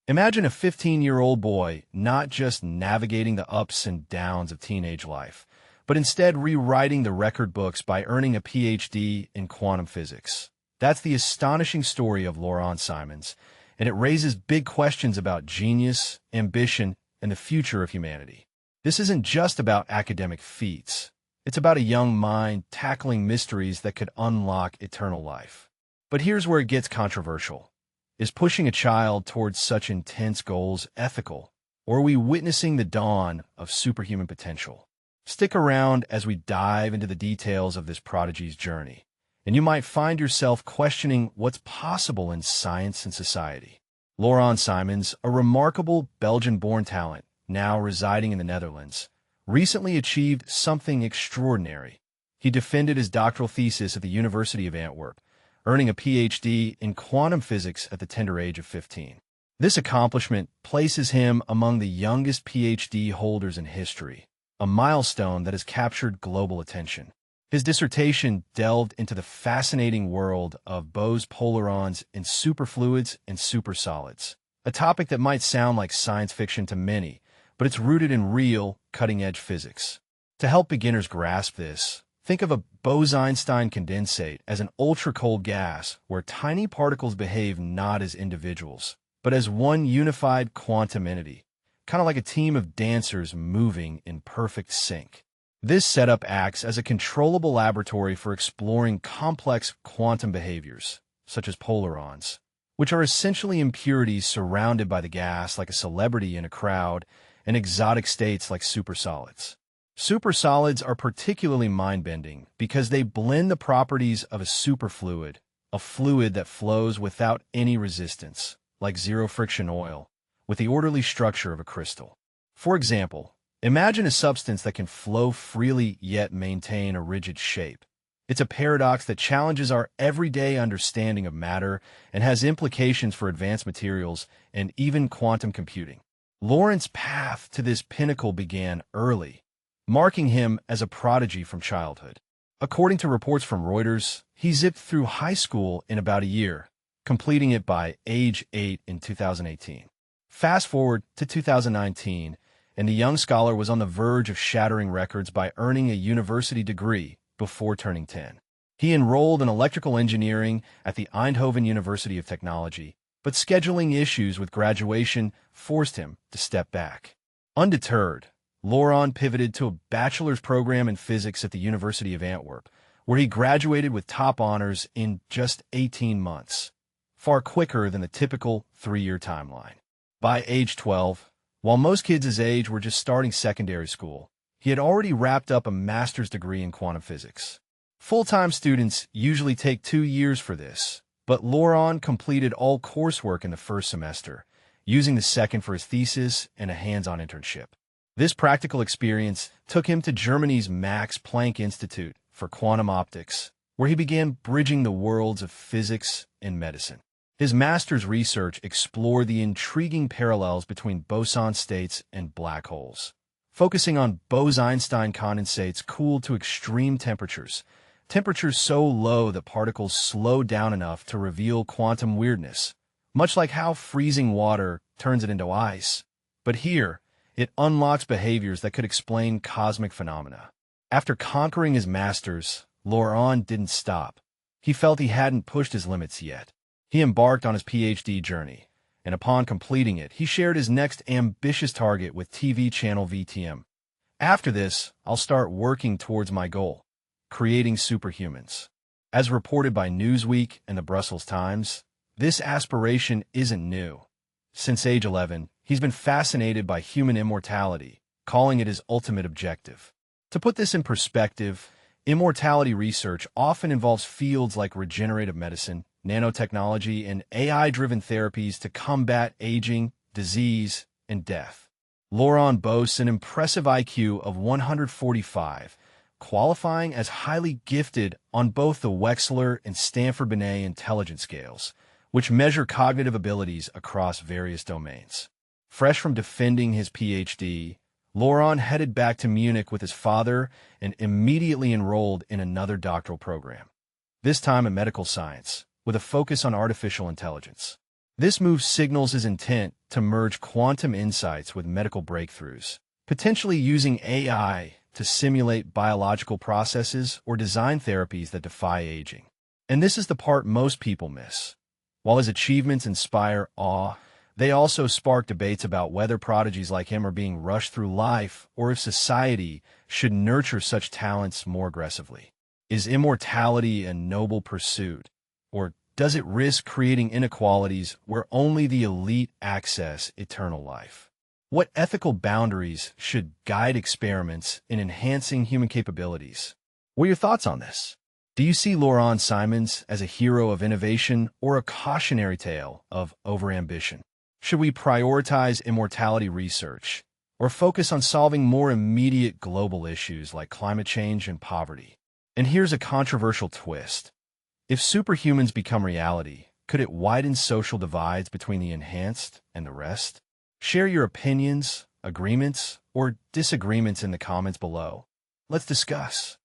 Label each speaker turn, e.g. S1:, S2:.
S1: Imagine a 15-year-old boy not just navigating the ups and downs of teenage life, but instead rewriting the record books by earning a PhD in quantum physics. That's the astonishing story of Laurent Simons, and it raises big questions about genius, ambition, and the future of humanity. This isn't just about academic feats. It's about a young mind tackling mysteries that could unlock eternal life. But here's where it gets controversial. Is pushing a child towards such intense goals ethical, or are we witnessing the dawn of superhuman potential? Stick around as we dive into the details of this prodigy's journey, and you might find yourself questioning what's possible in science and society. Laurent Simons, a remarkable Belgian-born talent, now residing in the Netherlands, recently achieved something extraordinary. He defended his doctoral thesis at the University of Antwerp, earning a PhD in quantum physics at the tender age of 15. This accomplishment places him among the youngest PhD holders in history, a milestone that has captured global attention. His dissertation delved into the fascinating world of Bose polarons in superfluids and supersolids, a topic that might sound like science fiction to many, but it's rooted in real, cutting-edge physics. To help beginners grasp this, think of a Bose-Einstein condensate as an ultra-cold gas where tiny particles behave not as individuals, but as one unified quantum entity, kind of like a team of dancers moving in perfect sync. This setup acts as a controllable laboratory for exploring complex quantum behaviors, such as polarons, which are essentially impurities surrounded by the gas like a celebrity in a crowd, and exotic states like supersolids. Supersolids are particularly mind-bending because they blend the properties of a superfluid, a fluid that flows without any resistance, like zero-friction oil, with the orderly structure of a crystal. For example, imagine a substance that can flow freely yet maintain a rigid shape. It's a paradox that challenges our everyday understanding of matter and has implications for advanced materials and even quantum computing. Laurent's path to this pinnacle began early, marking him as a prodigy from childhood. According to reports from Reuters, he zipped through high school in about a year, completing it by age 8 in 2018. Fast forward to 2019, and the young scholar was on the verge of shattering records by earning a university degree before turning 10. He enrolled in electrical engineering at the Eindhoven University of Technology, but scheduling issues with graduation forced him to step back. Undeterred, Laurent pivoted to a bachelor's program in physics at the University of Antwerp, where he graduated with top honors in just 18 months, far quicker than the typical 3-year timeline. By age 12, while most kids his age were just starting secondary school, he had already wrapped up a master's degree in quantum physics. Full-time students usually take 2 years for this, but Laurent completed all coursework in the first semester, using the second for his thesis and a hands-on internship. This practical experience took him to Germany's Max Planck Institute for quantum optics, where he began bridging the worlds of physics and medicine. His master's research explored the intriguing parallels between boson states and black holes, focusing on Bose-Einstein condensates cooled to extreme temperatures so low that particles slow down enough to reveal quantum weirdness, much like how freezing water turns it into ice. But here, it unlocks behaviors that could explain cosmic phenomena. After conquering his master's, Laurent didn't stop. He felt he hadn't pushed his limits yet. He embarked on his PhD journey, and upon completing it, he shared his next ambitious target with TV channel VTM. After this, I'll start working towards my goal, creating superhumans. As reported by Newsweek and the Brussels Times, this aspiration isn't new. Since age 11, he's been fascinated by human immortality, calling it his ultimate objective. To put this in perspective, immortality research often involves fields like regenerative medicine, nanotechnology, and AI-driven therapies to combat aging, disease, and death. Laurent boasts an impressive IQ of 145, qualifying as highly gifted on both the Wechsler and Stanford-Binet intelligence scales, which measure cognitive abilities across various domains. Fresh from defending his PhD, Laurent headed back to Munich with his father and immediately enrolled in another doctoral program, this time in medical science, with a focus on artificial intelligence. This move signals his intent to merge quantum insights with medical breakthroughs, potentially using AI to simulate biological processes or design therapies that defy aging. And this is the part most people miss. While his achievements inspire awe, they also spark debates about whether prodigies like him are being rushed through life or if society should nurture such talents more aggressively. Is immortality a noble pursuit, or does it risk creating inequalities where only the elite access eternal life? What ethical boundaries should guide experiments in enhancing human capabilities? What are your thoughts on this? Do you see Laurent Simons as a hero of innovation or a cautionary tale of overambition? Should we prioritize immortality research or focus on solving more immediate global issues like climate change and poverty? And here's a controversial twist. If superhumans become reality, could it widen social divides between the enhanced and the rest? Share your opinions, agreements, or disagreements in the comments below. Let's discuss.